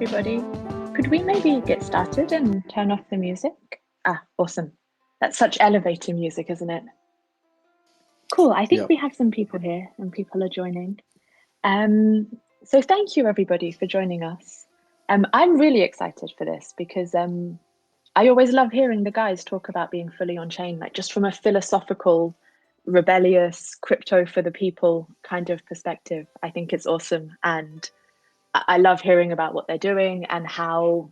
everybody. Could we maybe get started and turn off the music? Awesome. That's such elevator music, isn't it? Cool. I think we have some people here and people are joining. So thank you, everybody, for joining us. I'm really excited for this because I always love hearing the guys talk about being fully on chain, like just from a philosophical, rebellious, crypto for the people kind of perspective. I think it's awesome. And I love hearing about what they're doing and how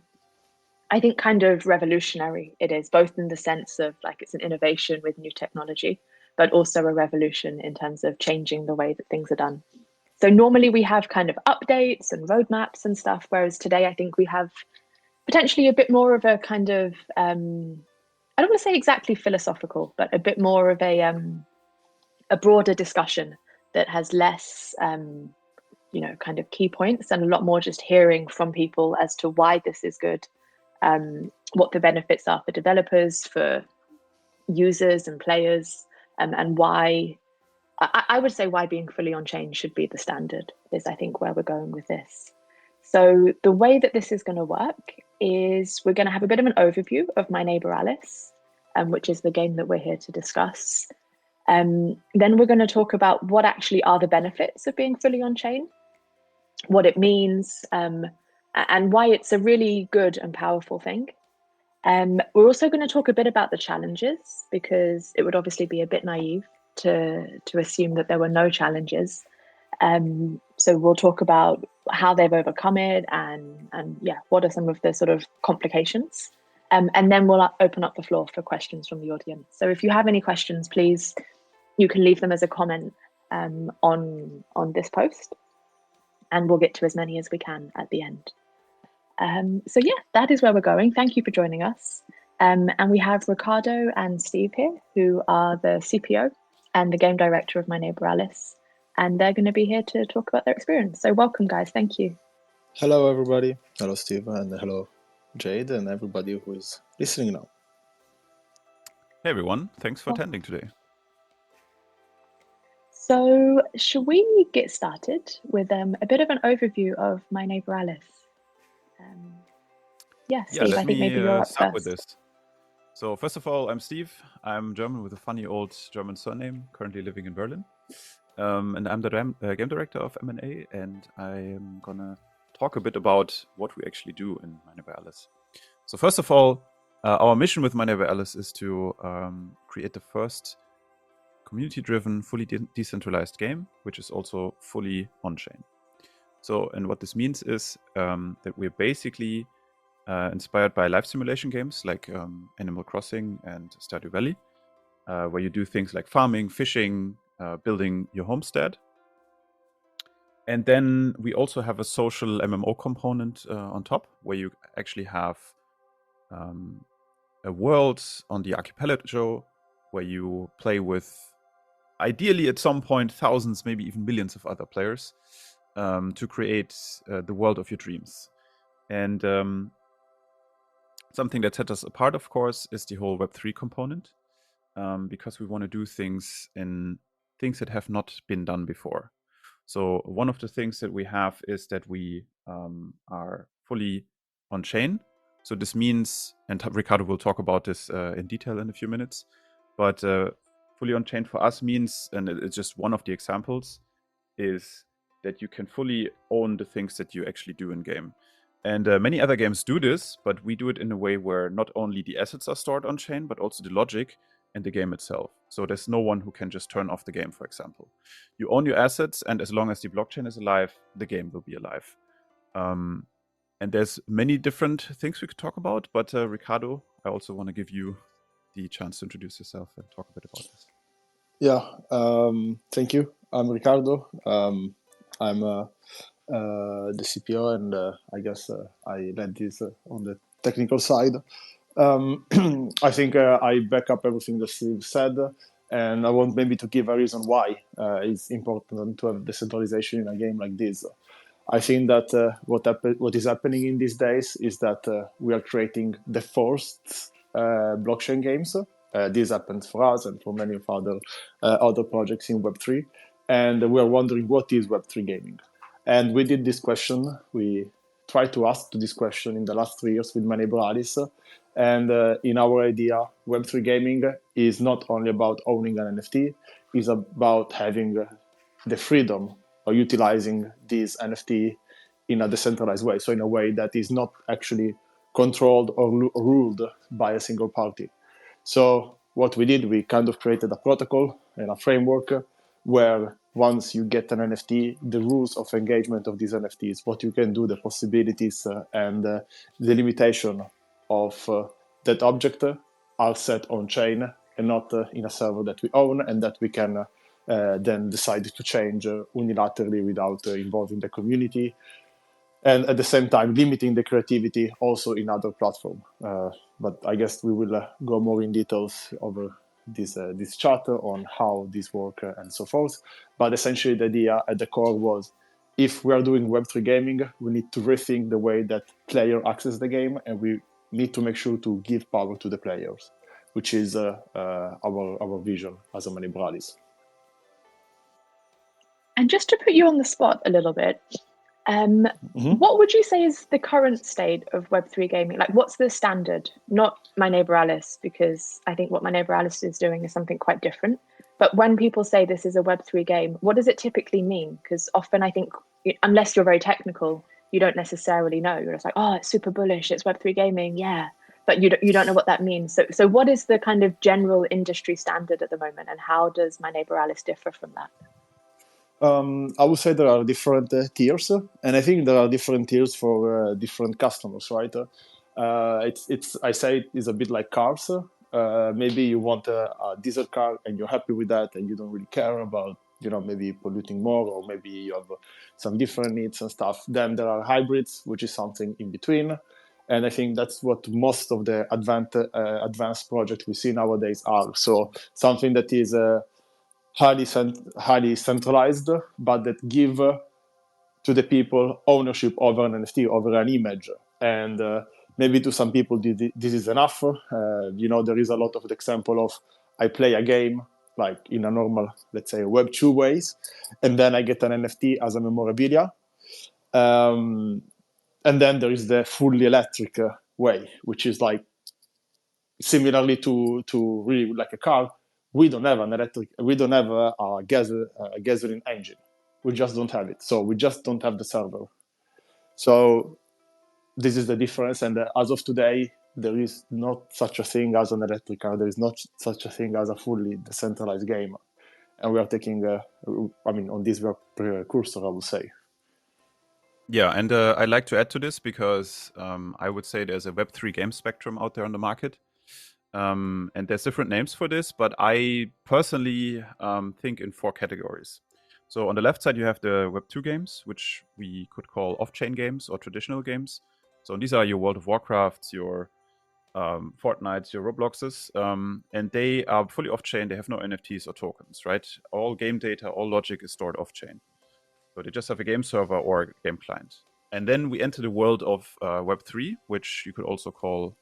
I think kind of revolutionary it is, both in the sense of like it's an innovation with new technology, but also a revolution in terms of changing the way that things are done. So normally we have kind of updates and roadmaps and stuff, whereas today I think we have potentially a bit more of a kind of, I don't want to say exactly philosophical, but a bit more of a broader discussion that has less kind of key points and a lot more just hearing from people as to why this is good, what the benefits are for developers, for users and players, and why, I would say why being fully on chain should be the standard is I think where we're going with this. So the way that this is going to work is we're going to have a bit of an overview of My Neighbor Alice, which is the game that we're here to discuss. Then we're going to talk about what actually are the benefits of being fully on chain, what it means, and why it's a really good and powerful thing. We're also going to talk a bit about the challenges, because it would obviously be a bit naive to assume that there were no challenges. So we'll talk about how they've overcome it and what are some of the sort of complications. And then we'll open up the floor for questions from the audience. So if you have any questions, please, you can leave them as a comment on this post, and we'll get to as many as we can at the end. So yeah, that is where we're going. Thank you for joining us. And we have Riccardo and Steve here, who are the CPO and the game director of My Neighbor Alice. And they're going to be here to talk about their experience. So welcome, guys. Thank you. Hello, everybody. Hello, Steve, and hello, Jade, and everybody who is listening now. Hey, everyone. Thanks for attending today. So should we get started with a bit of an overview of My Neighbor Alice? Steve, I think maybe you're up start first. with this. So first of all, I'm Steve. I'm German with a funny old German surname, currently living in Berlin. And I'm the game director of M&A, and I'm going to talk a bit about what we actually do in My Neighbor Alice. So first of all, our mission with My Neighbor Alice is to create the first community-driven, fully decentralized game, which is also fully on-chain. So, and what this means is that we're basically inspired by life simulation games like Animal Crossing and Stardew Valley, where you do things like farming, fishing, building your homestead. And then we also have a social MMO component on top, where you actually have a world on the archipelago where you play with, ideally at some point, thousands, maybe even millions of other players to create the world of your dreams. And something that sets us apart, of course, is the whole Web3 component, because we want to do things in things that have not been done before. So one of the things that we have is that we are fully on chain. So this means, and Riccardo will talk about this in detail in a few minutes, but fully on chain for us means, and it's just one of the examples, is that you can fully own the things that you actually do in game. And many other games do this, but we do it in a way where not only the assets are stored on chain, but also the logic and the game itself. So there's no one who can just turn off the game, for example. You own your assets, and as long as the blockchain is alive, the game will be alive. And there's many different things we could talk about, but Riccardo, I also want to give you the chance to introduce yourself and talk a bit about this. Yeah, thank you. I'm Riccardo. I'm the CPO, and I guess I led this on the technical side. I think I back up everything that Steve said, and I want maybe to give a reason why it's important to have decentralization in a game like this. I think that what is happening in these days is that we are creating the first blockchain games. This happens for us and for many of other projects in Web3, and we are wondering what is Web3 gaming. And we did this question. We tried to ask this question in the last 3 years with my neighbor Alice. And in our idea, Web3 gaming is not only about owning an NFT, it's about having the freedom of utilizing this NFT in a decentralized way. So in a way that is not actually controlled or ruled by a single party. So what we did, we kind of created a protocol and a framework where once you get an NFT, the rules of engagement of these NFTs, what you can do, the possibilities and the limitation of that object are set on chain and not in a server that we own and that we can then decide to change unilaterally without involving the community. And at the same time, limiting the creativity also in other platforms. But I guess we will go more in details over this chapter on how this works and so forth. But essentially, the idea at the core was, if we are doing Web3 gaming, we need to rethink the way that player access the game, and we need to make sure to give power to the players, which is our vision as a Money Brothers. And just to put you on the spot a little bit, what would you say is the current state of Web3 gaming? Like, what's the standard? Not My Neighbor Alice, because I think what My Neighbor Alice is doing is something quite different. But when people say this is a Web3 game, what does it typically mean? Because often I think, unless you're very technical, you don't necessarily know. You're just like, oh, it's super bullish, it's Web3 gaming, yeah. But you don't know what that means. So what is the kind of general industry standard at the moment, and how does My Neighbor Alice differ from that? I would say there are different tiers, and I think there are different tiers for different customers, right? I say it's a bit like cars. Maybe you want a diesel car and you're happy with that, and you don't really care about, maybe polluting more, or maybe you have some different needs and stuff. Then there are hybrids, which is something in between. And I think that's what most of the advanced projects we see nowadays are. So something that is highly centralized, but that give to the people ownership over an NFT, over an image. And maybe to some people this is enough. There is a lot of the example of, I play a game like in a normal, let's say, Web2 ways, and then I get an NFT as a memorabilia. And then there is the fully electric way, which is like similarly to really like a car. We don't have a gasoline engine. We just don't have it. So we just don't have the server. So this is the difference. And as of today, there is not such a thing as an electric car. There is not such a thing as a fully decentralized game. And we are taking, on this, we are precursor, I would say. Yeah, and I'd like to add to this because I would say there's a Web3 game spectrum out there on the market. And there's different names for this, but I personally think in 4 categories. So on the left side, you have the Web2 games, which we could call off-chain games or traditional games. So these are your World of Warcrafts, your Fortnites, your Robloxes, and they are fully off-chain. They have no NFTs or tokens, right? All game data, all logic is stored off-chain. So they just have a game server or a game client. And then we enter the world of Web3, which you could also call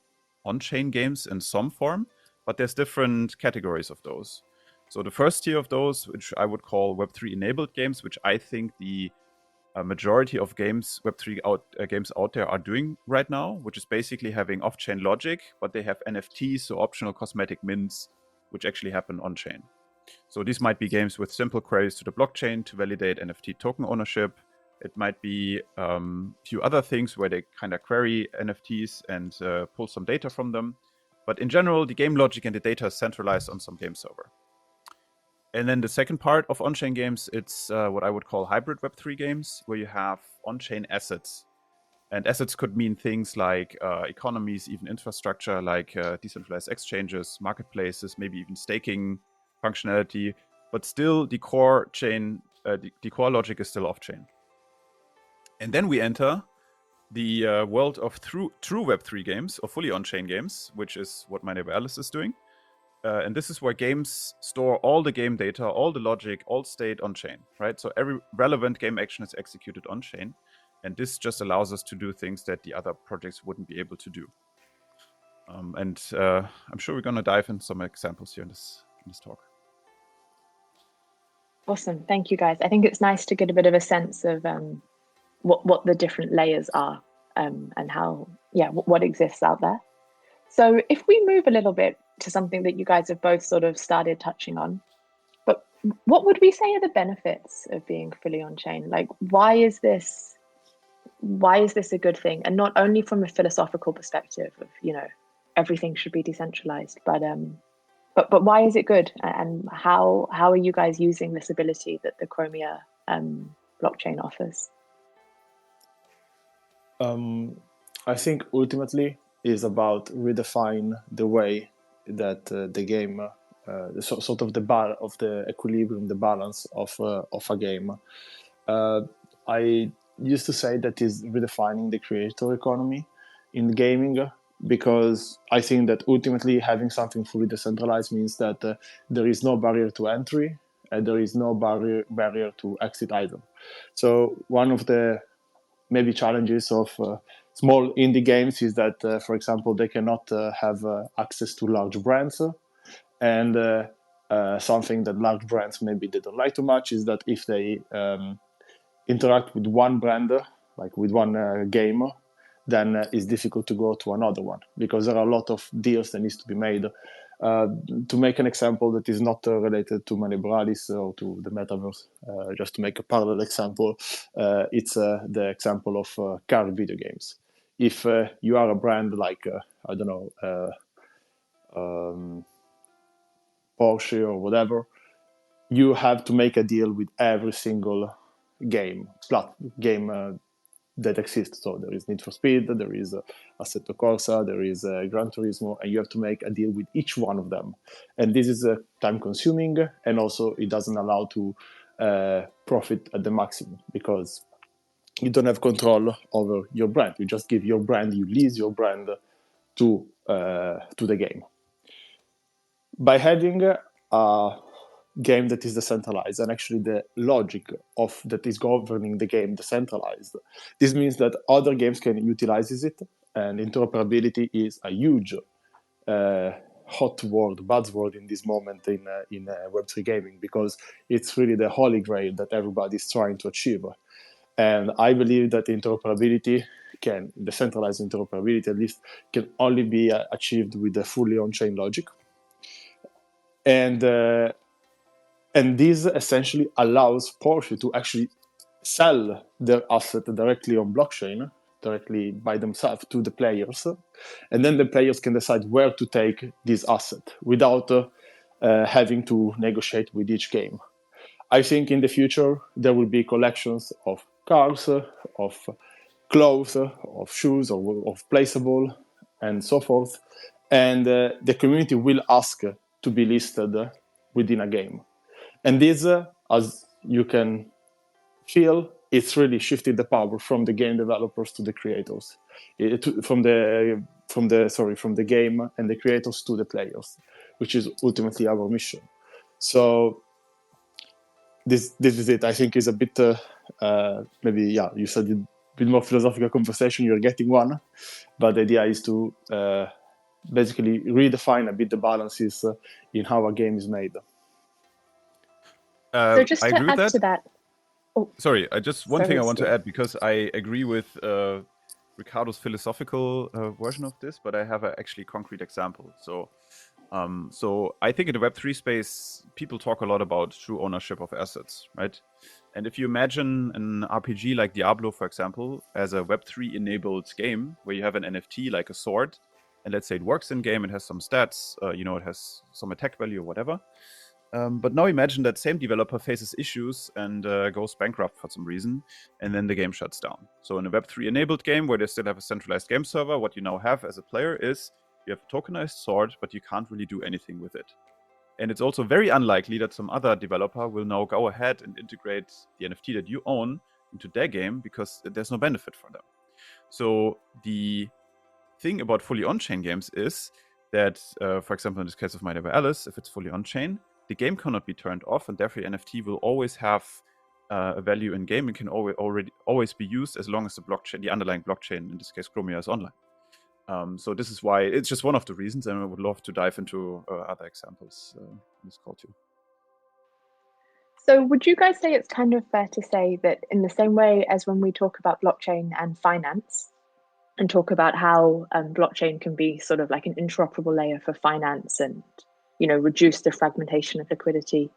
on-chain games in some form, but there's different categories of those. So the first tier of those, which I would call Web3 enabled games, which I think the majority of games, Web3 games out there are doing right now, which is basically having off-chain logic, but they have NFTs, so optional cosmetic mints, which actually happen on-chain. So these might be games with simple queries to the blockchain to validate NFT token ownership. It might be a few other things where they kind of query NFTs and pull some data from them. But in general, the game logic and the data is centralized on some game server. And then the second part of on-chain games, it's what I would call hybrid Web3 games, where you have on-chain assets. And assets could mean things like economies, even infrastructure, like decentralized exchanges, marketplaces, maybe even staking functionality. But still, the core chain, the core logic is still off-chain. And then we enter the world of true Web3 games, or fully on-chain games, which is what My Neighbor Alice is doing. And this is where games store all the game data, all the logic, all state on-chain, right? So every relevant game action is executed on-chain. And this just allows us to do things that the other projects wouldn't be able to do. And I'm sure we're going to dive into some examples here in this talk. Awesome. Thank you, guys. I think it's nice to get a bit of a sense of what the different layers are. and how, what exists out there. So if we move a little bit to something that you guys have both sort of started touching on, but what would we say are the benefits of being fully on chain? Like, why is this a good thing? And not only from a philosophical perspective of, everything should be decentralized, but why is it good? And how are you guys using this ability that the Chromia blockchain offers? I think ultimately is about redefine the way that the game, sort of the equilibrium, the balance of a game. I used to say that is redefining the creator economy in gaming, because I think that ultimately having something fully decentralized means that there is no barrier to entry and there is no barrier to exit either. So one of the maybe challenges of small indie games is that, for example, they cannot have access to large brands. And something that large brands maybe they don't like too much is that if they interact with one brand, like with one game, then it's difficult to go to another one, because there are a lot of deals that needs to be made. To make an example that is not related to Moneybralis or to the metaverse, just to make a parallel example, it's the example of car video games. If you are a brand like, I don't know, Porsche or whatever, you have to make a deal with every single game that exists. So there is Need for Speed, there is Assetto Corsa, there is Gran Turismo, and you have to make a deal with each one of them. And this is time consuming, and also it doesn't allow to profit at the maximum, because you don't have control over your brand. You just give your brand, you lease your brand to the game. By having a game that is decentralized, and actually the logic of that is governing the game decentralized, this means that other games can utilize it, and interoperability is a huge hot word, buzzword in this moment in Web3 gaming, because it's really the holy grail that everybody is trying to achieve. And I believe that decentralized interoperability at least, can only be achieved with a fully on-chain logic. And this essentially allows Porsche to actually sell their asset directly on blockchain, directly by themselves to the players. And then the players can decide where to take this asset without having to negotiate with each game. I think in the future, there will be collections of cars, of clothes, of shoes, of placeable, and so forth. And the community will ask to be listed within a game. And this, as you can feel, it's really shifted the power from the game developers to the creators, from the game and the creators to the players, which is ultimately our mission. So this is it. I think is a bit maybe you said a bit more philosophical conversation. You're getting one, but the idea is to basically redefine a bit the balances in how a game is made. So just to add to that. Sorry, one thing I want to add, because I agree with Riccardo's philosophical version of this, but I have an actually concrete example. So I think in the Web3 space, people talk a lot about true ownership of assets, right? And if you imagine an RPG like Diablo, for example, as a Web3 enabled game where you have an NFT like a sword, and let's say it works in game, it has some stats, it has some attack value or whatever. But now imagine that same developer faces issues and goes bankrupt for some reason, and then the game shuts down. So in a Web3 enabled game where they still have a centralized game server, what you now have as a player is you have a tokenized sword, but you can't really do anything with it. And it's also very unlikely that some other developer will now go ahead and integrate the NFT that you own into their game, because there's no benefit for them. So the thing about fully on-chain games is that, for example, in this case of My Neighbor Alice, if it's fully on-chain, the game cannot be turned off, and therefore NFT will always have a value in game and can always be used as long as the underlying blockchain, in this case Chromia, is online. So this is why it's just one of the reasons, and I would love to dive into other examples in this call too. So would you guys say it's kind of fair to say that in the same way as when we talk about blockchain and finance, and talk about how blockchain can be sort of like an interoperable layer for finance and, reduce the fragmentation of liquidity.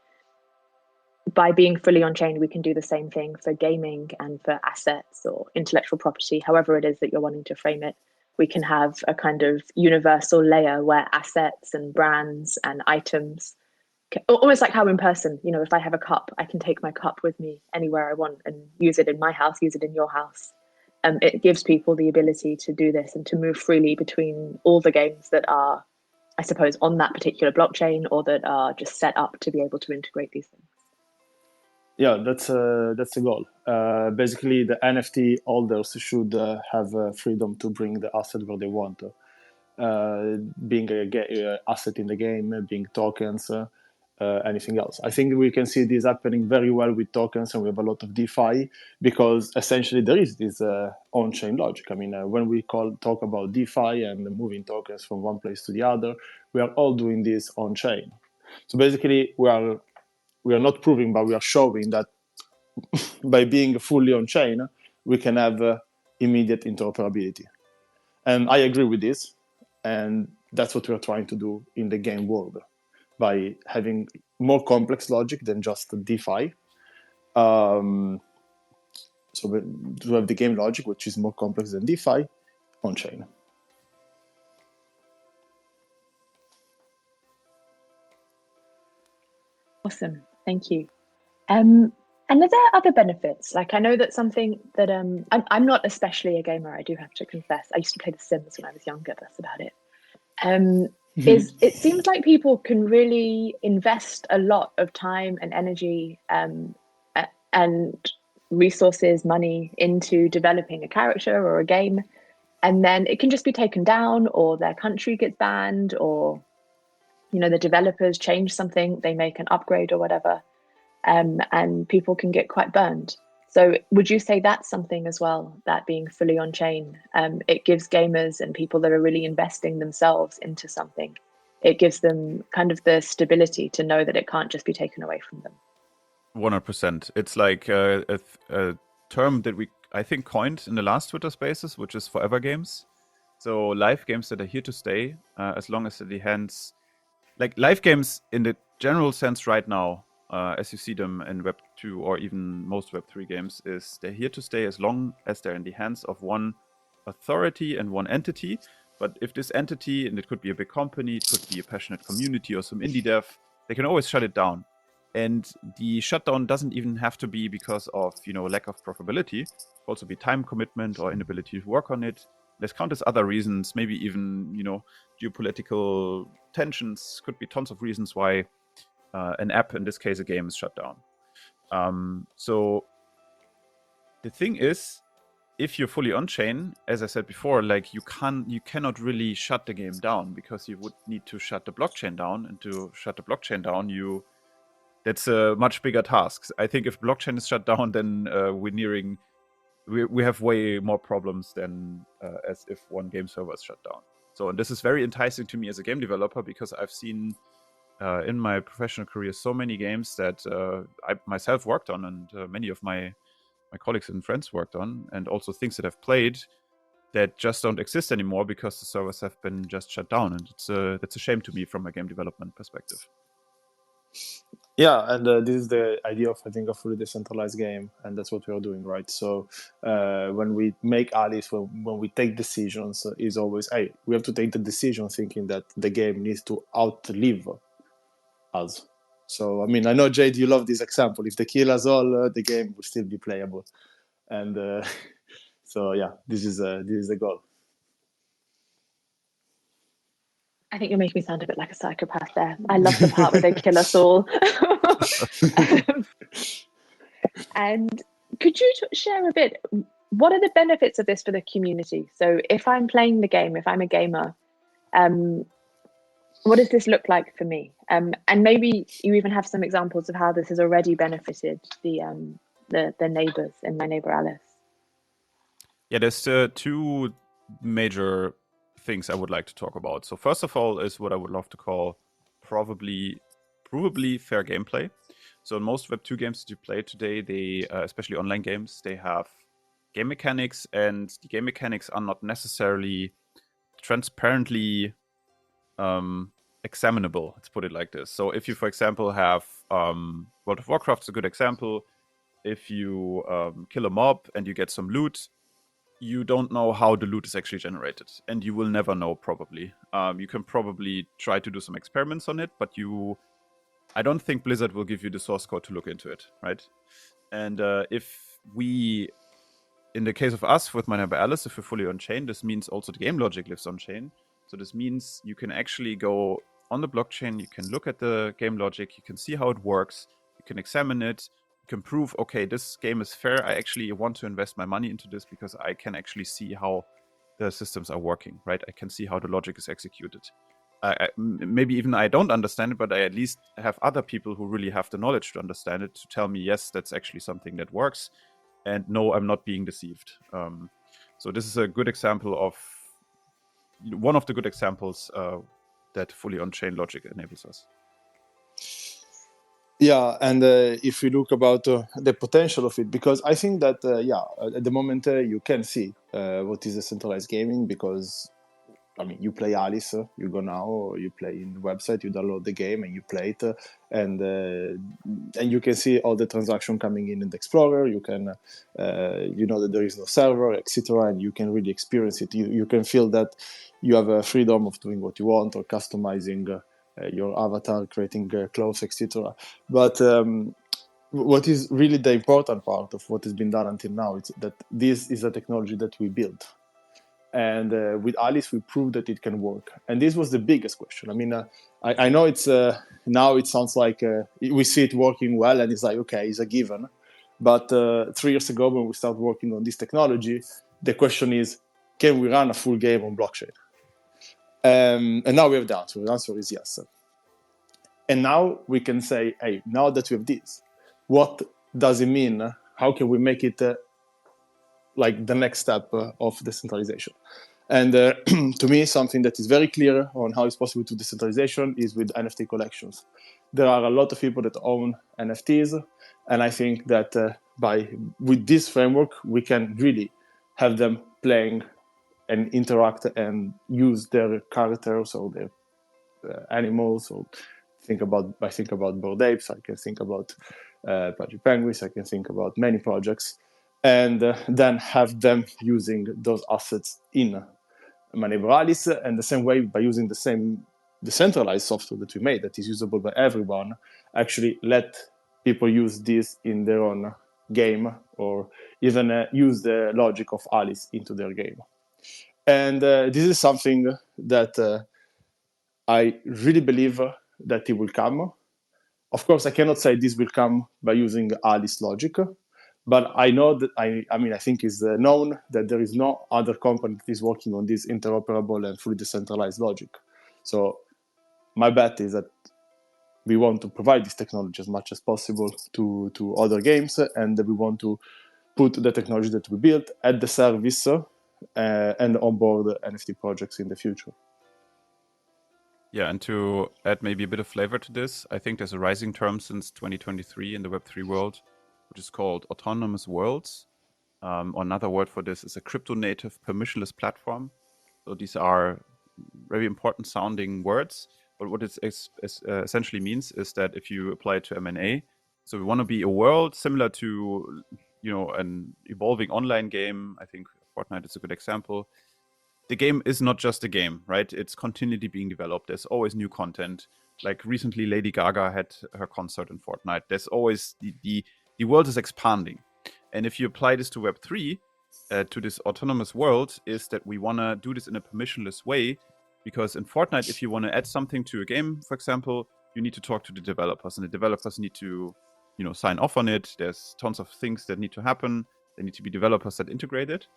By being fully on chain, we can do the same thing for gaming and for assets or intellectual property, however it is that you're wanting to frame it. We can have a kind of universal layer where assets and brands and items, almost like how in person, if I have a cup, I can take my cup with me anywhere I want and use it in my house, use it in your house. It gives people the ability to do this and to move freely between all the games that are, I suppose, on that particular blockchain or that are just set up to be able to integrate these things. Yeah, that's the goal. Basically, the NFT holders should have freedom to bring the asset where they want. Being a asset in the game, being tokens, anything else. I think we can see this happening very well with tokens, and we have a lot of DeFi because essentially there is this on-chain logic. I mean, when we talk about DeFi and moving tokens from one place to the other, we are all doing this on-chain. So basically, we are not proving, but we are showing that by being fully on-chain, we can have immediate interoperability. And I agree with this. And that's what we're trying to do in the game world by having more complex logic than just DeFi. So to have the game logic, which is more complex than DeFi, on-chain. Awesome, thank you. And are there other benefits? Like I know that something that I'm not especially a gamer, I do have to confess. I used to play The Sims when I was younger, that's about it. It seems like people can really invest a lot of time and energy and resources, money into developing a character or a game, and then it can just be taken down, or their country gets banned, or the developers change something, they make an upgrade or whatever, and people can get quite burned. So would you say that's something as well, that being fully on chain, it gives gamers and people that are really investing themselves into something, it gives them kind of the stability to know that it can't just be taken away from them? 100%. It's like a term that we, I think, coined in the last Twitter Spaces, which is forever games. So live games that are here to stay, as long as the hands, like live games in the general sense right now, as you see them in Web 2 or even most Web 3 games, is they're here to stay as long as they're in the hands of one authority and one entity. But if this entity, and it could be a big company, it could be a passionate community or some indie dev, they can always shut it down. And the shutdown doesn't even have to be because of, lack of profitability. It could also be time commitment or inability to work on it. There's countless other reasons, maybe even, geopolitical tensions. Could be tons of reasons why an app, in this case a game, is shut down. So the thing is, if you're fully on-chain, as I said before, like you cannot really shut the game down, because you would need to shut the blockchain down, and to shut the blockchain down, that's a much bigger task. I think if blockchain is shut down, then we have way more problems than as if one game server is shut down. So, and this is very enticing to me as a game developer, because I've seen in my professional career so many games that I myself worked on, and many of my colleagues and friends worked on, and also things that I've played that just don't exist anymore because the servers have been just shut down. And that's a shame to me from a game development perspective. Yeah, and this is the idea of, I think, a fully decentralized game, and that's what we are doing, right? So when we make Alice, when we take decisions, is always, hey, we have to take the decision thinking that the game needs to outlive us. So, I mean, I know, Jade, you love this example. If they kill us all, the game will still be playable. And so, yeah, this is the goal. I think you're making me sound a bit like a psychopath there. I love the part where they kill us all. And could you share a bit, what are the benefits of this for the community? So if I'm playing the game, if I'm a gamer, what does this look like for me? And maybe you even have some examples of how this has already benefited the neighbors in My Neighbor Alice. Yeah, there's two major things I would like to talk about. So first of all is what I would love to call provably fair gameplay. So in most Web 2 games that you play today, they, especially online games, they have game mechanics, and the game mechanics are not necessarily transparently examinable. Let's put it like this. So if you, for example, have World of Warcraft is a good example. If you kill a mob and you get some loot, you don't know how the loot is actually generated, and you will never know, probably. You can probably try to do some experiments on it, but I don't think Blizzard will give you the source code to look into it, right? And if we, in the case of us with My Neighbor Alice, if we're fully on-chain, this means also the game logic lives on-chain. So this means you can actually go on the blockchain, you can look at the game logic, you can see how it works, you can examine it, you can prove, okay, this game is fair, I actually want to invest my money into this because I can actually see how the systems are working, right? I can see how the logic is executed. Maybe even I don't understand it, but I at least have other people who really have the knowledge to understand it to tell me, yes, that's actually something that works, and no, I'm not being deceived. So this is a good example of, one of the good examples that fully on-chain logic enables us. Yeah, and if we look about the potential of it, because I think that, at the moment you can see what is decentralized gaming, because, I mean, you play Alice, you go now, you play in the website, you download the game and you play it, and you can see all the transaction coming in the Explorer. You can, you know that there is no server, etc., and you can really experience it. You can feel that you have a freedom of doing what you want or customizing your avatar, creating clothes, etc. But what is really the important part of what has been done until now is that this is a technology that we built. And with Alice, we proved that it can work. And this was the biggest question. I mean, I know it's now it sounds like we see it working well, and it's like, okay, it's a given. But 3 years ago, when we started working on this technology, the question is, can we run a full game on blockchain? And now we have the answer. The answer is yes. And now we can say, hey, now that we have this, what does it mean? How can we make it like the next step of decentralization? And to me, something that is very clear on how it's possible to decentralization is with NFT collections. There are a lot of people that own NFTs, and I think that with this framework, we can really have them playing and interact and use their characters or their animals. Or I think about Bored Apes, I can think about Project Penguins, I can think about many projects, and then have them using those assets in My Neighbor Alice, and the same way, by using the same decentralized software that we made that is usable by everyone, actually let people use this in their own game, or even use the logic of Alice into their game. And this is something that I really believe that it will come. Of course, I cannot say this will come by using Alice logic, but I know that, I think it's known that there is no other company that is working on this interoperable and fully decentralized logic. So my bet is that we want to provide this technology as much as possible to other games, and we want to put the technology that we built at the service and onboard NFT projects in the future. Yeah, and to add maybe a bit of flavor to this, I think there's a rising term since 2023 in the Web3 world, which is called autonomous worlds. Another word for this is a crypto-native permissionless platform. So these are very important sounding words, but what it essentially means is that if you apply it to M&A, so we want to be a world similar to, an evolving online game. I think Fortnite is a good example. The game is not just a game, right? It's continually being developed. There's always new content. Like recently, Lady Gaga had her concert in Fortnite. There's always the world is expanding. And if you apply this to Web3, to this autonomous world, is that we want to do this in a permissionless way. Because in Fortnite, if you want to add something to a game, for example, you need to talk to the developers, and the developers need to, sign off on it. There's tons of things that need to happen. There need to be developers that integrate it.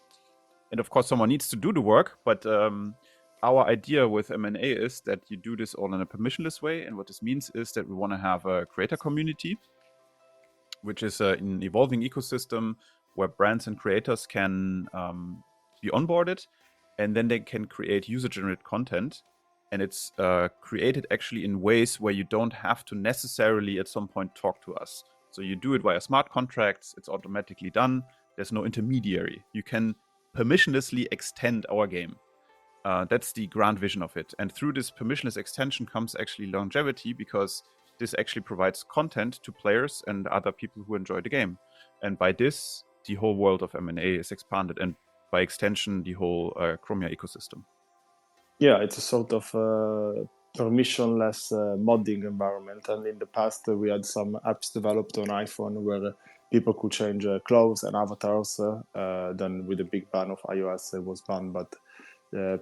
And of course, someone needs to do the work, but our idea with M&A is that you do this all in a permissionless way. And what this means is that we want to have a creator community, which is an evolving ecosystem where brands and creators can be onboarded, and then they can create user-generated content. And it's created actually in ways where you don't have to necessarily at some point talk to us. So you do it via smart contracts, it's automatically done. There's no intermediary. You can permissionlessly extend our game. That's the grand vision of it. And through this permissionless extension comes actually longevity, because this actually provides content to players and other people who enjoy the game. And by this, the whole world of M&A is expanded, and by extension, the whole Chromia ecosystem. Yeah, it's a sort of permissionless modding environment. And in the past, we had some apps developed on iPhone where people could change clothes and avatars. Then with the big ban of iOS, it was banned. But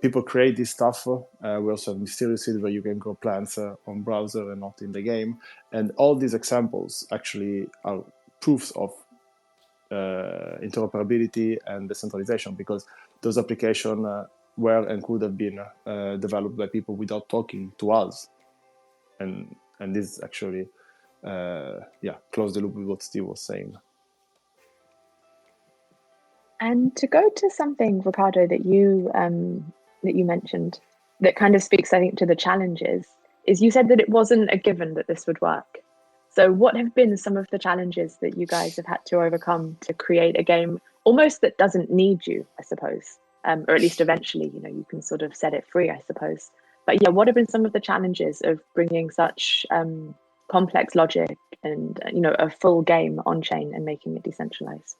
people create this stuff. We also have Mysterious City where you can grow plants on browser and not in the game. And all these examples actually are proofs of interoperability and decentralization, because those applications were and could have been developed by people without talking to us. And this actually, close the loop with what Steve was saying. And to go to something, Riccardo, that you mentioned that kind of speaks, I think, to the challenges, is you said that it wasn't a given that this would work. So what have been some of the challenges that you guys have had to overcome to create a game almost that doesn't need you, I suppose, or at least eventually, you can sort of set it free, I suppose. But yeah, what have been some of the challenges of bringing such complex logic and a full game on chain and making it decentralized?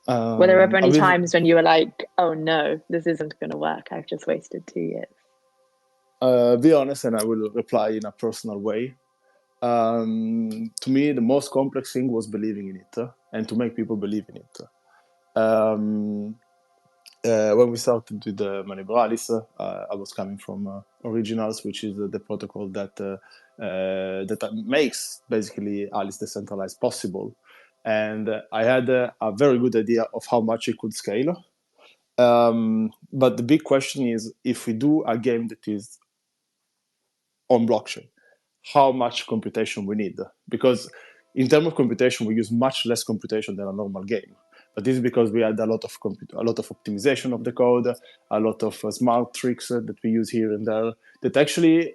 Were there ever any times when you were like, oh no, this isn't going to work, I've just wasted 2 years? Be honest, and I will reply in a personal way. To me, the most complex thing was believing in it and to make people believe in it. When we started with the Maneuver Alice, I was coming from Originals, which is the protocol that makes basically Alice decentralized possible. And I had a very good idea of how much it could scale. But the big question is, if we do a game that is on blockchain, how much computation we need? Because in terms of computation, we use much less computation than a normal game. But this is because we had a lot of optimization of the code, a lot of smart tricks that we use here and there that actually,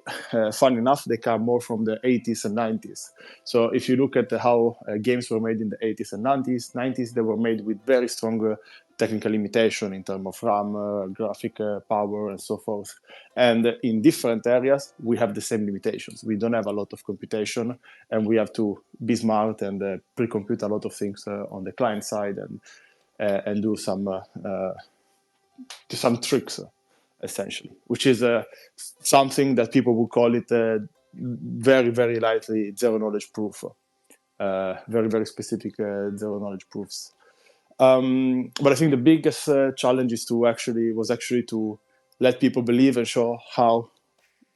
fun enough, they come more from the 80s and 90s. So if you look at how games were made in the 80s and 90s, they were made with very strong technical limitation in terms of RAM, graphic power, and so forth. And in different areas, we have the same limitations. We don't have a lot of computation, and we have to be smart and pre-compute a lot of things on the client side and do some tricks, essentially, which is something that people would call it very, very lightly zero-knowledge proof. Very, very specific zero-knowledge proofs. But I think the biggest challenge was actually to let people believe and show how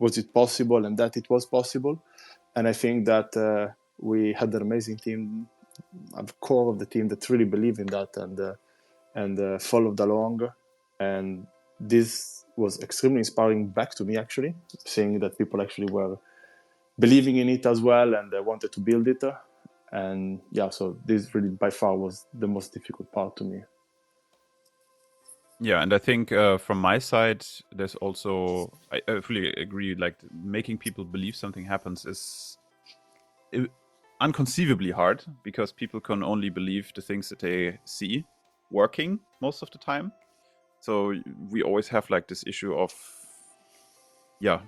was it possible and that it was possible. And I think that we had an amazing team, a core of the team that really believed in that and followed along. And this was extremely inspiring back to me, actually, seeing that people actually were believing in it as well and they wanted to build it. And yeah, so this really by far was the most difficult part to me. Yeah, and I think from my side, there's also, I fully agree, like making people believe something happens is unconceivably hard, because people can only believe the things that they see working most of the time. So we always have like this issue of,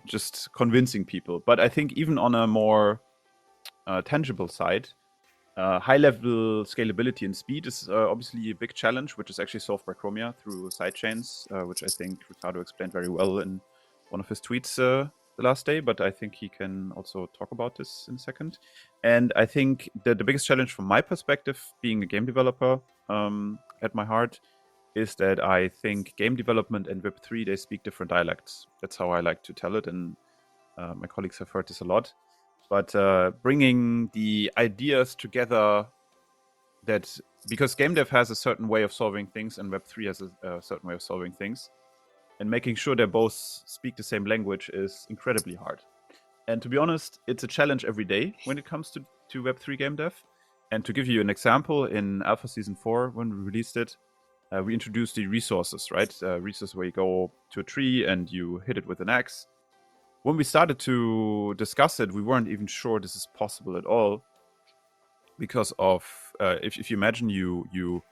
just convincing people. But I think even on a more tangible side, high-level scalability and speed is obviously a big challenge, which is actually solved by Chromia through sidechains, which I think Riccardo explained very well in one of his tweets the last day, but I think he can also talk about this in a second. And I think the biggest challenge from my perspective, being a game developer at my heart, is that I think game development and Web3, they speak different dialects. That's how I like to tell it, and my colleagues have heard this a lot. But bringing the ideas together, that because game dev has a certain way of solving things and Web3 has a certain way of solving things, and making sure they both speak the same language is incredibly hard. And to be honest, it's a challenge every day when it comes to Web3 game dev. And to give you an example, in Alpha Season 4, when we released it, we introduced the resources, right? Resources where you go to a tree and you hit it with an axe. When we started to discuss it, we weren't even sure this is possible at all, because of if you imagine you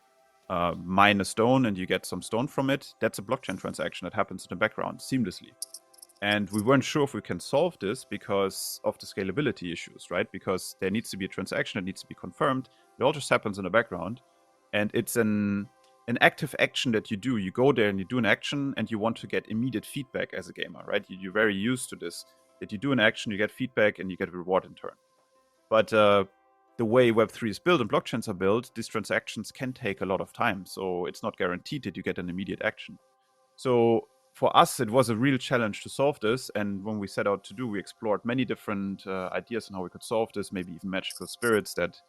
mine a stone and you get some stone from it, that's a blockchain transaction that happens in the background seamlessly. And we weren't sure if we can solve this because of the scalability issues, right? Because there needs to be a transaction that needs to be confirmed. It all just happens in the background. And it's an active action that you do. You go there and you do an action and you want to get immediate feedback as a gamer, right? You're very used to this, that you do an action, you get feedback, and you get a reward in turn. But the way Web3 is built and blockchains are built, these transactions can take a lot of time. So it's not guaranteed that you get an immediate action. So for us, it was a real challenge to solve this. And when we set out to do, we explored many different ideas on how we could solve this, maybe even magical spirits that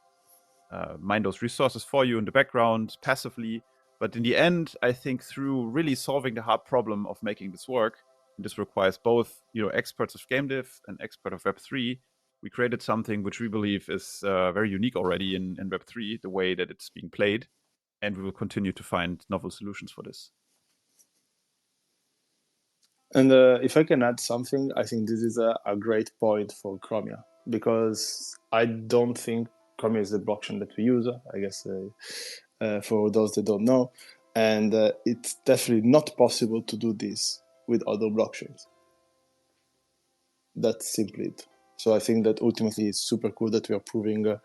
mine those resources for you in the background passively. But in the end, I think through really solving the hard problem of making this work, and this requires both experts of game dev and expert of Web3, we created something which we believe is very unique already in Web3, the way that it's being played. And we will continue to find novel solutions for this. And if I can add something, I think this is a great point for Chromia, because I don't think Chromia is the blockchain that we use, I guess, for those that don't know. And it's definitely not possible to do this with other blockchains. That's simply it. So I think that ultimately it's super cool that we are proving a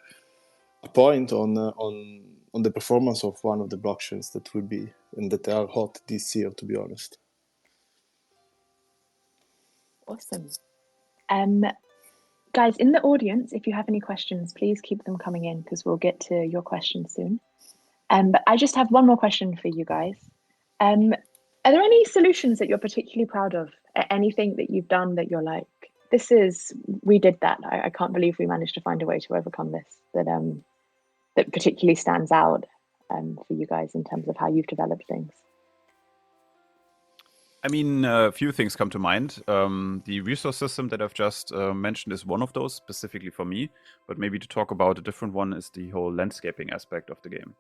point on the performance of one of the blockchains that will be, and that are hot this year, to be honest. Awesome. Guys, in the audience, if you have any questions, please keep them coming in because we'll get to your questions soon. But I just have one more question for you guys. Are there any solutions that you're particularly proud of? Anything that you've done that you're like, we did that. I can't believe we managed to find a way to overcome this, that particularly stands out for you guys in terms of how you've developed things? I mean, a few things come to mind. The resource system that I've just mentioned is one of those, specifically for me. But maybe to talk about a different one is the whole landscaping aspect of the game.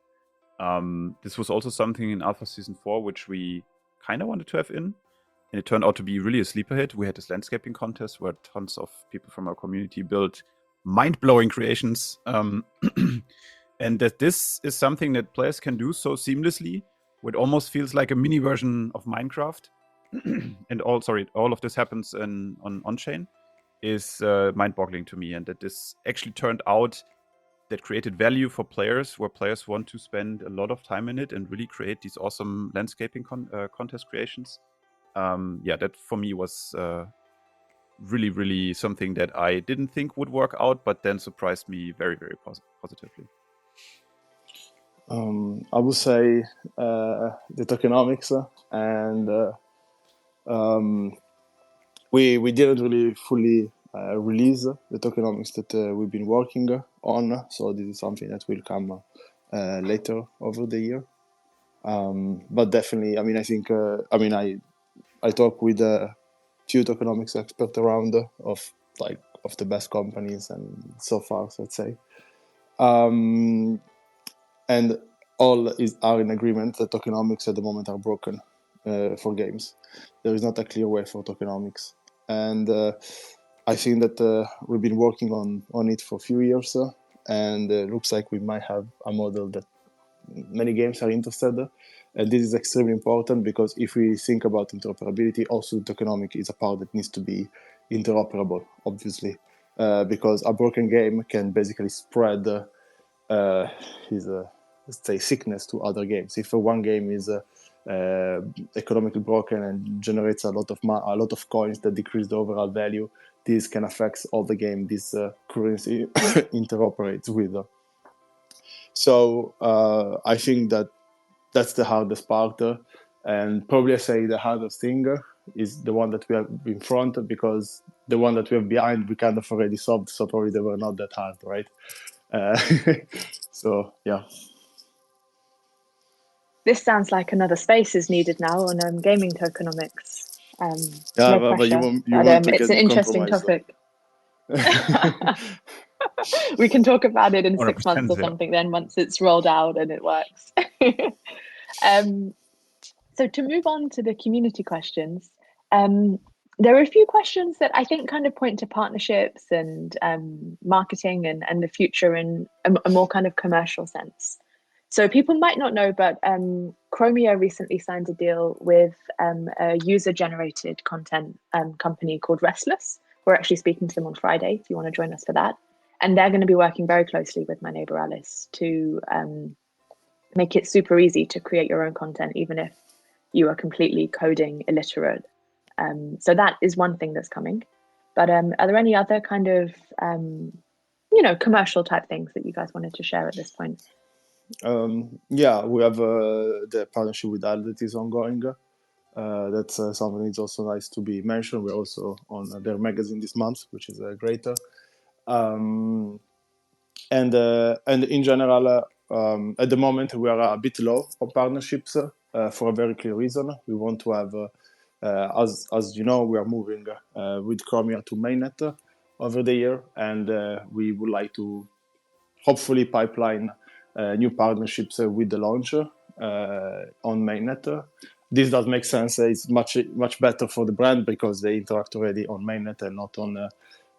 This was also something in Alpha Season 4, which we kind of wanted to have in. And it turned out to be really a sleeper hit. We had this landscaping contest where tons of people from our community built mind-blowing creations. And that this is something that players can do so seamlessly, it almost feels like a mini version of Minecraft. And all of this happens on-chain, is mind-boggling to me. And that this actually turned out that created value for players, where players want to spend a lot of time in it and really create these awesome landscaping contest creations. That for me was really, really something that I didn't think would work out, but then surprised me very, very positively. I would say the tokenomics, and we didn't really fully release the tokenomics that we've been working on, so this is something that will come later over the year. But definitely, I mean, I think, I talk with a few tokenomics experts around of the best companies, and so far, so let's say. And all are in agreement that tokenomics at the moment are broken for games. There is not a clear way for tokenomics. And I think that we've been working on it for a few years, and looks like we might have a model that many games are interested in. And this is extremely important, because if we think about interoperability, also the tokenomic is a part that needs to be interoperable, obviously, because a broken game can basically spread his let's say sickness to other games. If one game is economically broken and generates a lot of coins that decrease the overall value, this can affect all the game this currency interoperates with. So I think that's the hardest part, and probably I say the hardest thing is the one that we have in front, because the one that we have behind we kind of already solved, so probably they were not that hard, right? So yeah. This sounds like another space is needed now on gaming tokenomics. Yeah, but you want to it's get an interesting topic. We can talk about it in 6 months or something then, once it's rolled out and it works. So to move on to the community questions, there are a few questions that I think kind of point to partnerships and marketing and the future in a more kind of commercial sense. So people might not know, but Chromio recently signed a deal with a user-generated content company called Restless. We're actually speaking to them on Friday, if you want to join us for that. And they're going to be working very closely with my neighbor Alice to make it super easy to create your own content, even if you are completely coding illiterate. So that is one thing that's coming. But are there any other kind of, commercial type things that you guys wanted to share at this point? Yeah, we have the partnership with Al that is ongoing. That's something that's also nice to be mentioned. We're also on their magazine this month, which is great. And in general, at the moment we are a bit low on partnerships for a very clear reason. We want to have, as you know, we are moving with Chromia to mainnet over the year, and we would like to hopefully pipeline new partnerships with the launch on mainnet. This does make sense. It's much better for the brand because they interact already on mainnet and not on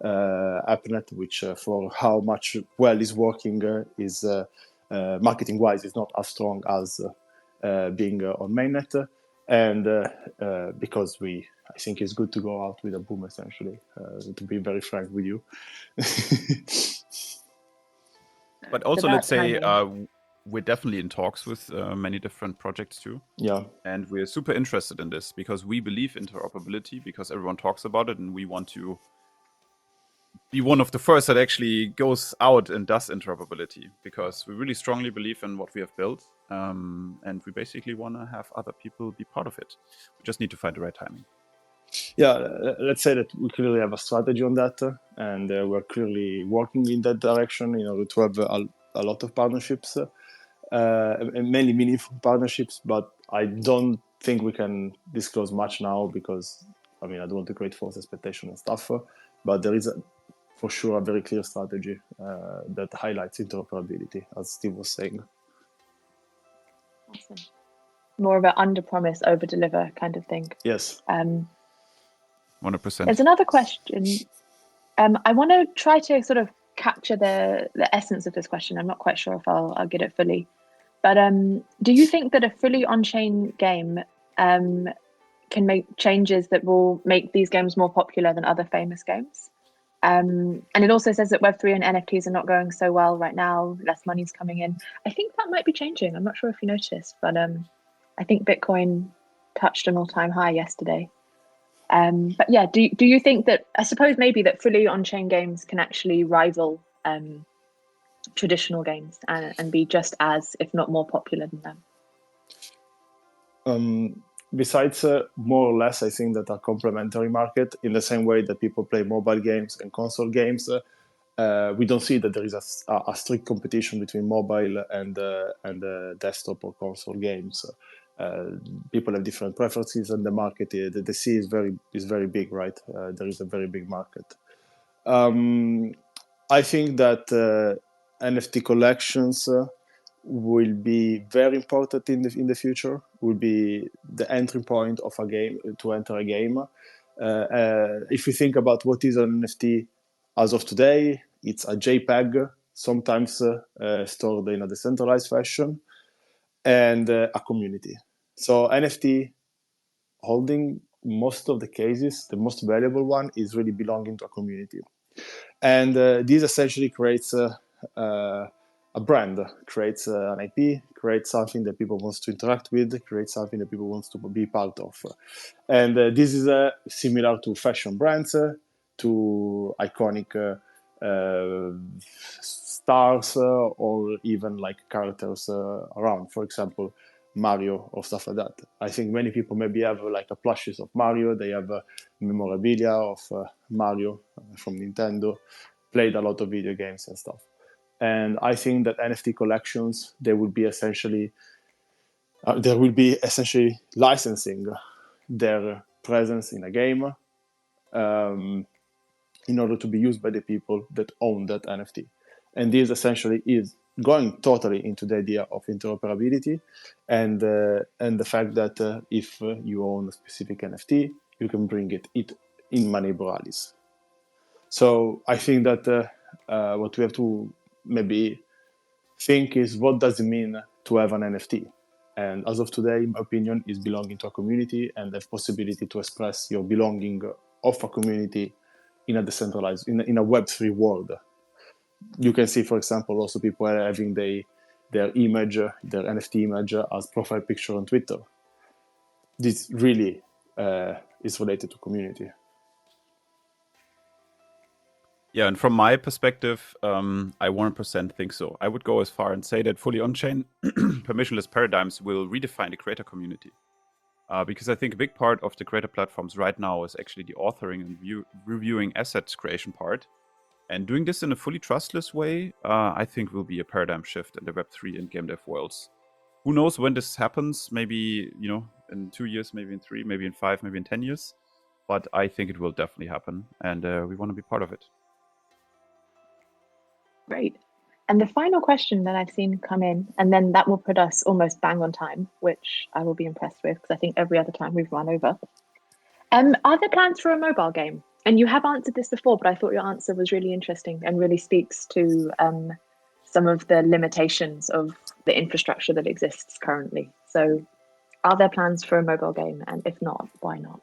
AppNet, which for how much well is working is marketing-wise is not as strong as being on mainnet. And because I think it's good to go out with a boom, essentially, to be very frank with you. But also, let's say we're definitely in talks with many different projects too. Yeah. And we're super interested in this because we believe interoperability, because everyone talks about it, and we want to be one of the first that actually goes out and does interoperability, because we really strongly believe in what we have built. And we basically want to have other people be part of it. We just need to find the right timing. Yeah, let's say that we clearly have a strategy on that, and we're clearly working in that direction in order to have a lot of partnerships, and many meaningful partnerships. But I don't think we can disclose much now because, I don't want to create false expectation and stuff. But there is for sure a very clear strategy that highlights interoperability, as Steve was saying. Awesome. More of an under-promise, over-deliver kind of thing. Yes. 100%. There's another question. I want to try to sort of capture the essence of this question. I'm not quite sure if I'll get it fully. But do you think that a fully on-chain game can make changes that will make these games more popular than other famous games? And it also says that Web3 and NFTs are not going so well right now. Less money's coming in. I think that might be changing. I'm not sure if you noticed, but I think Bitcoin touched an all-time high yesterday. But yeah, do you think that, I suppose maybe that fully on-chain games can actually rival traditional games and be just as, if not more popular than them? Besides more or less, I think that a complementary market, in the same way that people play mobile games and console games, we don't see that there is a strict competition between mobile and desktop or console games. People have different preferences, and the market, the sea is very big, right? There is a very big market. I think that NFT collections will be very important in the future. Will be the entry point of a game to enter a game. If you think about what is an NFT as of today, it's a JPEG, sometimes stored in a decentralized fashion, and a community. So NFT holding, most of the cases, the most valuable one is really belonging to a community. And this essentially creates a brand, creates an IP, creates something that people want to interact with, creates something that people want to be part of. And this is similar to fashion brands, to iconic stars, or even like characters around. For example, Mario or stuff like that. I think many people maybe have like a plushes of Mario, they have memorabilia of Mario from Nintendo, played a lot of video games and stuff. And I think that NFT collections, there will be essentially licensing their presence in a game in order to be used by the people that own that NFT. And this essentially is going totally into the idea of interoperability and the fact that if you own a specific NFT, you can bring it in my neighbor Alice. So I think that what we have to maybe think is, what does it mean to have an NFT? And as of today, in my opinion, is belonging to a community and the possibility to express your belonging of a community in a decentralized, in a Web3 world. You can see, for example, also people are having their image, their NFT image as profile picture on Twitter. This really is related to community. Yeah, and from my perspective, I 100% think so. I would go as far and say that fully on-chain permissionless paradigms will redefine the creator community. Because I think a big part of the creator platforms right now is actually the authoring and reviewing assets creation part. And doing this in a fully trustless way, I think will be a paradigm shift in the Web3 and game dev worlds. Who knows when this happens? Maybe, in 2 years, maybe in 3, maybe in 5, maybe in 10 years. But I think it will definitely happen. And we want to be part of it. Great. And the final question that I've seen come in, and then that will put us almost bang on time, which I will be impressed with, because I think every other time we've run over. Are there plans for a mobile game? And you have answered this before, but I thought your answer was really interesting and really speaks to some of the limitations of the infrastructure that exists currently. So are there plans for a mobile game? And if not, why not?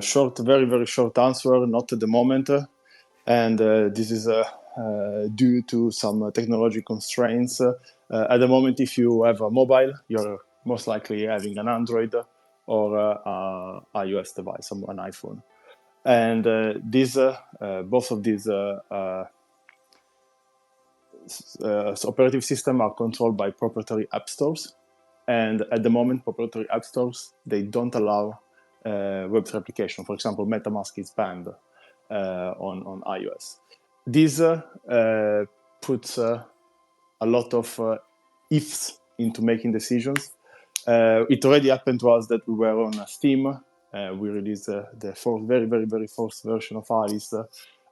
Short, very, very short answer, not at the moment. And this is due to some technology constraints. At the moment, if you have a mobile, you're most likely having an Android or an iOS device, an iPhone. And both of these operative systems are controlled by proprietary app stores. And at the moment, proprietary app stores, they don't allow Web3 application. For example, MetaMask is banned on iOS. This puts a lot of ifs into making decisions. It already happened to us that we were on Steam. We released the very, very, very first version of Alice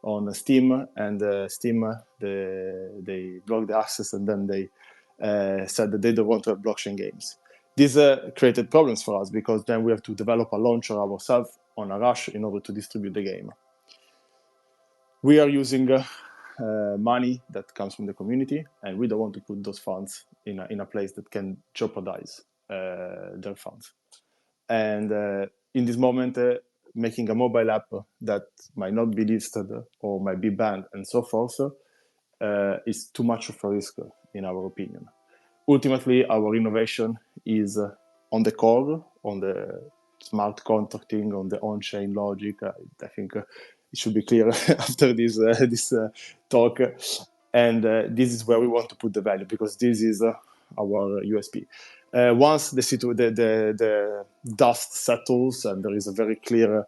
on Steam, and Steam, they blocked the access, and then they said that they don't want to have blockchain games. This created problems for us, because then we have to develop a launcher ourselves on a rush in order to distribute the game. We are using money that comes from the community, and we don't want to put those funds in a place that can jeopardize their funds. And in this moment, making a mobile app that might not be listed or might be banned and so forth is too much of a risk, in our opinion. Ultimately, our innovation is on the core, on the smart contracting, on the on-chain logic. I think it should be clear after this talk. And this is where we want to put the value, because this is our USP. Once the dust settles and there is a very clear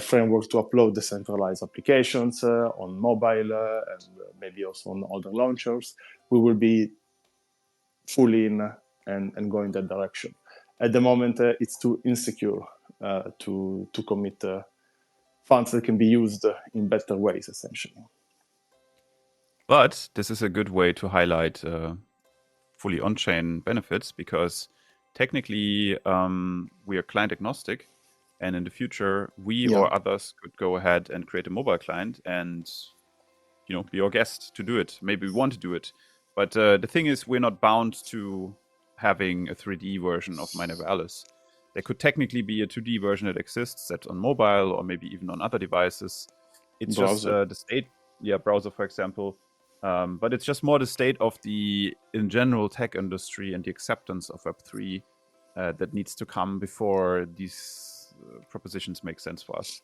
framework to upload decentralized applications on mobile and maybe also on other launchers, we will be fully in and go in that direction. At the moment, it's too insecure to commit funds that can be used in better ways, essentially. But this is a good way to highlight fully on-chain benefits, because technically we are client agnostic, and in the future we or others could go ahead and create a mobile client and be our guest to do it. Maybe we want to do it, but the thing is, we're not bound to having a 3D version of My Neighbor Alice. There could technically be a 2D version that exists that's on mobile or maybe even on other devices. It's browser. Just the state, browser, for example. But it's just more the state of the, in general, tech industry and the acceptance of Web3 that needs to come before these propositions make sense for us.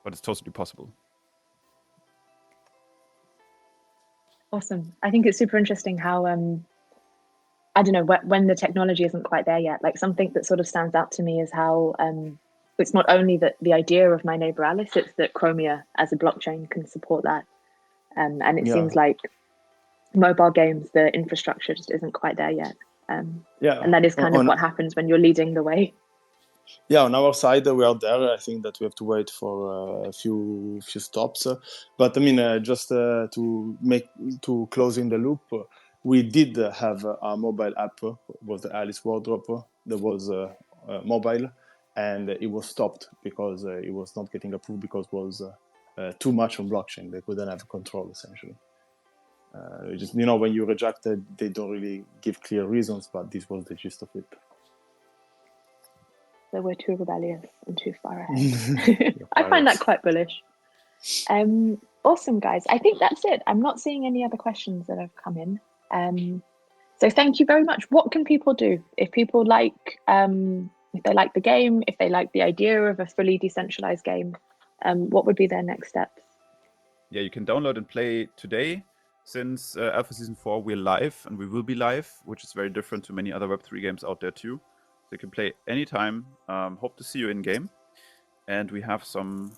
But it's totally possible. Awesome. I think it's super interesting how, I don't know, when the technology isn't quite there yet, like something that sort of stands out to me is how it's not only that the idea of My Neighbor Alice, it's that Chromia as a blockchain can support that. And it seems like mobile games, the infrastructure just isn't quite there yet. And that is kind of what happens when you're leading the way. Yeah, on our side, we are there. I think that we have to wait for a few stops. But I mean, just to close in the loop, we did have a mobile app, was the Alice Wardrobe, that was mobile, and it was stopped because it was not getting approved because it was too much on blockchain. They couldn't have control, essentially. Just, you know, when you reject it, they don't really give clear reasons, but this was the gist of it. So we're too rebellious and too far ahead. I find that quite bullish. Awesome, guys. I think that's it. I'm not seeing any other questions that have come in. So thank you very much. What can people do if people like, if they like the game, if they like the idea of a fully decentralized game? What would be their next steps? Yeah, you can download and play today. Since Alpha Season 4, we're live, and we will be live, which is very different to many other Web3 games out there too. So you can play anytime. Hope to see you in game. And we have some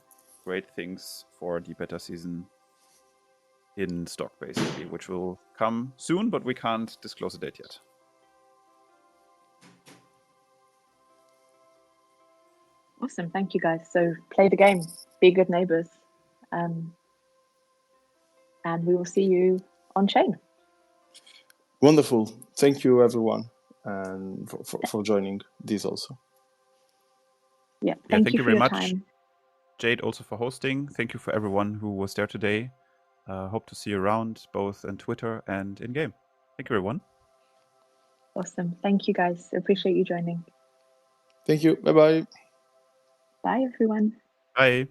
great things for the beta season in stock, basically, which will come soon, but we can't disclose a date yet. Awesome. Thank you, guys. So play the game, be good neighbors. And we will see you on chain. Wonderful. Thank you, everyone, and for joining this also. Yeah, thank you very much, time. Jade, also for hosting. Thank you for everyone who was there today. Hope to see you around, both on Twitter and in-game. Thank you, everyone. Awesome. Thank you, guys. Appreciate you joining. Thank you. Bye-bye. Bye, everyone. Bye.